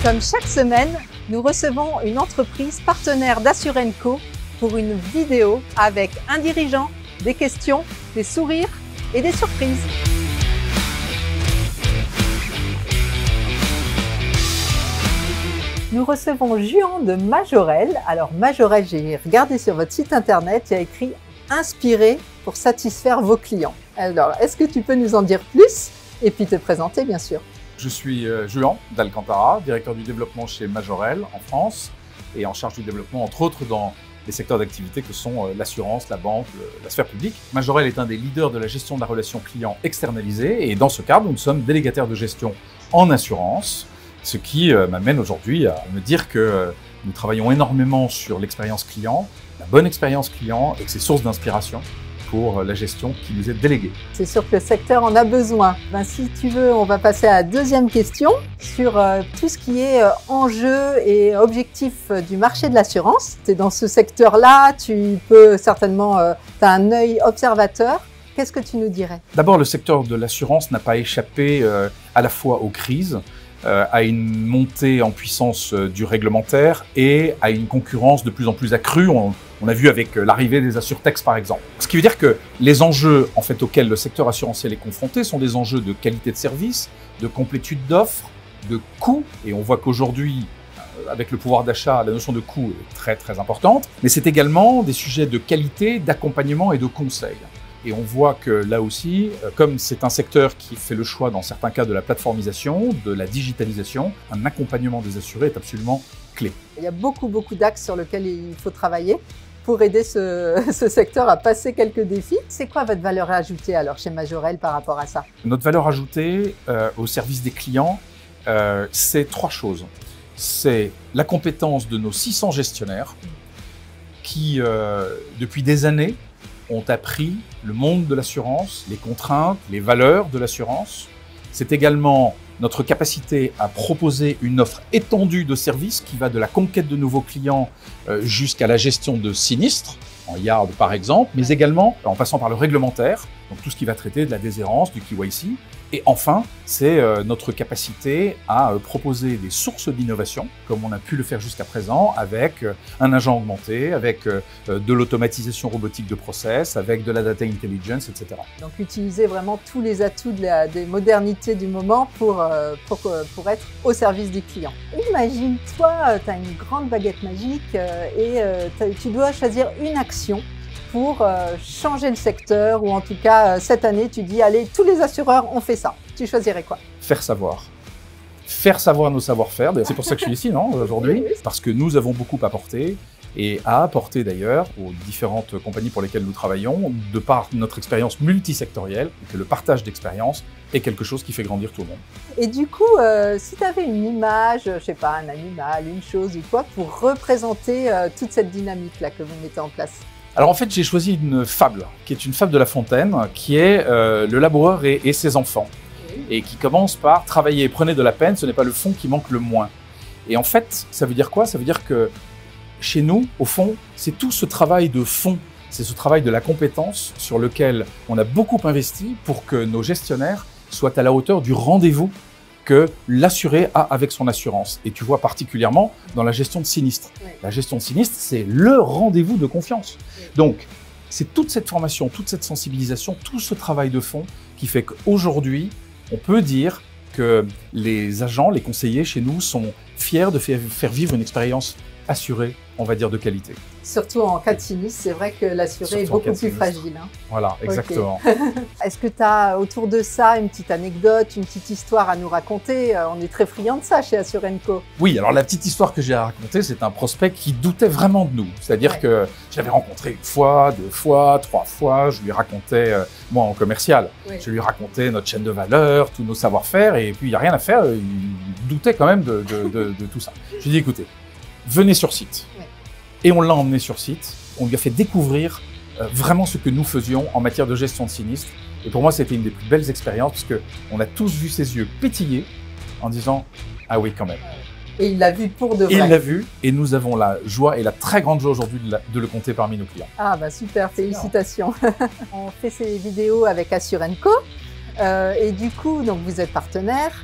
Comme chaque semaine, nous recevons une entreprise partenaire d'Assurenco pour une vidéo avec un dirigeant, des questions, des sourires et des surprises. Nous recevons Juan de Majorel. Alors Majorel, j'ai regardé sur votre site internet, il y a écrit « Inspiré pour satisfaire vos clients ». Alors, est-ce que tu peux nous en dire plus et puis te présenter bien sûr? Je suis Juan d'Alcantara, directeur du développement chez Majorel en France et en charge du développement entre autres dans les secteurs d'activité que sont l'assurance, la banque, la sphère publique. Majorel est un des leaders de la gestion de la relation client externalisée et dans ce cadre, nous sommes délégataires de gestion en assurance, ce qui m'amène aujourd'hui à me dire que nous travaillons énormément sur l'expérience client, la bonne expérience client et que c'est source d'inspiration pour la gestion qui nous est déléguée. C'est sûr que le secteur en a besoin. Ben, si tu veux, on va passer à la deuxième question sur tout ce qui est enjeu et objectif du marché de l'assurance. Tu es dans ce secteur-là, tu peux certainement, tu as un œil observateur. Qu'est-ce que tu nous dirais? D'abord, le secteur de l'assurance n'a pas échappé à la fois aux crises, à une montée en puissance du réglementaire et à une concurrence de plus en plus accrue. On a vu avec l'arrivée des assurtechs par exemple. Ce qui veut dire que les enjeux en fait, auxquels le secteur assurantiel est confronté sont des enjeux de qualité de service, de complétude d'offres, de coûts. Et on voit qu'aujourd'hui, avec le pouvoir d'achat, la notion de coût est très très importante. Mais c'est également des sujets de qualité, d'accompagnement et de conseil. Et on voit que là aussi, comme c'est un secteur qui fait le choix dans certains cas de la plateformisation, de la digitalisation, un accompagnement des assurés est absolument clé. Il y a beaucoup d'axes sur lesquels il faut travailler pour aider ce secteur à passer quelques défis. C'est quoi votre valeur ajoutée alors chez Majorel par rapport à ça? Notre valeur ajoutée au service des clients, c'est trois choses. C'est la compétence de nos 600 gestionnaires qui, depuis des années, ont appris le monde de l'assurance, les contraintes, les valeurs de l'assurance. C'est également notre capacité à proposer une offre étendue de services qui va de la conquête de nouveaux clients jusqu'à la gestion de sinistres, en yard par exemple, mais également en passant par le réglementaire, donc tout ce qui va traiter de la déshérence, du KYC. Et enfin, c'est notre capacité à proposer des sources d'innovation, comme on a pu le faire jusqu'à présent, avec un agent augmenté, avec de l'automatisation robotique de process, avec de la data intelligence, etc. Donc utiliser vraiment tous les atouts des modernités du moment pour être au service du client. Imagine, toi, tu as une grande baguette magique et tu dois choisir une action pour changer le secteur, ou en tout cas, cette année, tu dis, allez, tous les assureurs ont fait ça. Tu choisirais quoi? Faire savoir. Faire savoir nos savoir-faire. C'est pour ça que je suis ici, non, aujourd'hui? Parce que nous avons beaucoup apporté, et à apporter d'ailleurs aux différentes compagnies pour lesquelles nous travaillons, de par notre expérience multisectorielle, que le partage d'expérience est quelque chose qui fait grandir tout le monde. Et du coup, si tu avais une image, je sais pas, un animal, une chose ou quoi, pour représenter toute cette dynamique-là que vous mettez en place? Alors en fait, j'ai choisi une fable, qui est une fable de La Fontaine, qui est le laboureur et ses enfants, et qui commence par « Travailler, prenez de la peine, ce n'est pas le fond qui manque le moins ». Et en fait, ça veut dire quoi? Ça veut dire que chez nous, au fond, c'est tout ce travail de fond, c'est ce travail de la compétence sur lequel on a beaucoup investi pour que nos gestionnaires soient à la hauteur du rendez-vous que l'assuré a avec son assurance. Et tu vois particulièrement dans la gestion de sinistres. Oui. La gestion de sinistres, c'est le rendez-vous de confiance. Oui. Donc, c'est toute cette formation, toute cette sensibilisation, tout ce travail de fond qui fait qu'aujourd'hui, on peut dire que les agents, les conseillers chez nous sont fiers de faire vivre une expérience assurée, on va dire, de qualité. Surtout en cas de sinistre, c'est vrai que l'assuré est beaucoup plus fragile. Hein. Voilà, exactement. Okay. Est-ce que tu as autour de ça une petite anecdote, une petite histoire à nous raconter? On est très friands de ça chez Assurenco. Oui, alors la petite histoire que j'ai à raconter, c'est un prospect qui doutait vraiment de nous. C'est-à-dire que je l'avais rencontré une fois, deux fois, trois fois, je lui racontais, moi en commercial, je lui racontais notre chaîne de valeur, tous nos savoir-faire, et puis il n'y a rien à faire, il doutait quand même de tout ça. Je lui ai dit, écoutez, venez sur site. Et on l'a emmené sur site, on lui a fait découvrir vraiment ce que nous faisions en matière de gestion de sinistre. Et pour moi, c'était une des plus belles expériences parce qu'on a tous vu ses yeux pétiller en disant « Ah oui, quand même ». Et il l'a vu pour de vrai. Et il l'a vu, et nous avons la joie et la très grande joie aujourd'hui de le compter parmi nos clients. Ah bah super, félicitations. On fait ces vidéos avec Assurenco, et du coup, donc vous êtes partenaire.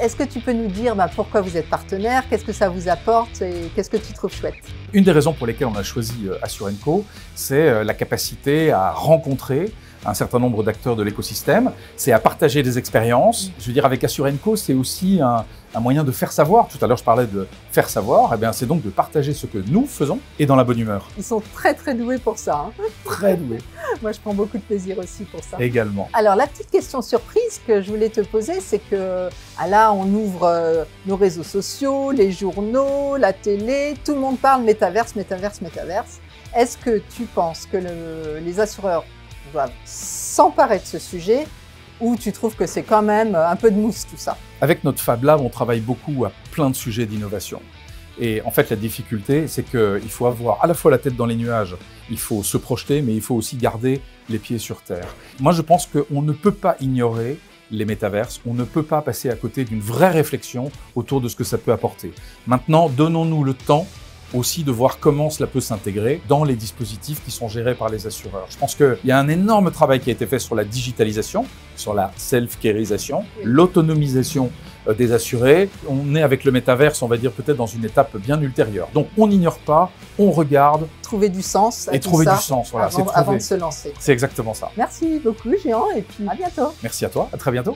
Est-ce que tu peux nous dire pourquoi vous êtes partenaire, qu'est-ce que ça vous apporte et qu'est-ce que tu trouves chouette? Une des raisons pour lesquelles on a choisi Assurenco, c'est la capacité à rencontrer un certain nombre d'acteurs de l'écosystème, c'est à partager des expériences. Je veux dire, avec Assurenco, c'est aussi un moyen de faire savoir. Tout à l'heure, je parlais de faire savoir. Eh bien, c'est donc de partager ce que nous faisons et dans la bonne humeur. Ils sont très, très doués pour ça. Hein. Très doués. Moi, je prends beaucoup de plaisir aussi pour ça. Également. Alors, la petite question surprise que je voulais te poser, c'est que là, on ouvre nos réseaux sociaux, les journaux, la télé, tout le monde parle métaverse, métaverse, métaverse. Est-ce que tu penses que les assureurs doivent s'emparer de ce sujet ou tu trouves que c'est quand même un peu de mousse tout ça? Avec notre Fab Lab, on travaille beaucoup à plein de sujets d'innovation. Et en fait, la difficulté, c'est qu'il faut avoir à la fois la tête dans les nuages, il faut se projeter, mais il faut aussi garder les pieds sur terre. Moi, je pense qu'on ne peut pas ignorer les métaverses, on ne peut pas passer à côté d'une vraie réflexion autour de ce que ça peut apporter. Maintenant, donnons-nous le temps aussi de voir comment cela peut s'intégrer dans les dispositifs qui sont gérés par les assureurs. Je pense qu'il y a un énorme travail qui a été fait sur la digitalisation, sur la self-careisation, l'autonomisation des assurés. On est avec le métaverse, on va dire peut-être dans une étape bien ultérieure. Donc on n'ignore pas, on regarde. Trouver du sens à et tout trouver ça du sens, voilà, avant de se lancer. C'est exactement ça. Merci beaucoup Jean et puis à bientôt. Merci à toi, à très bientôt.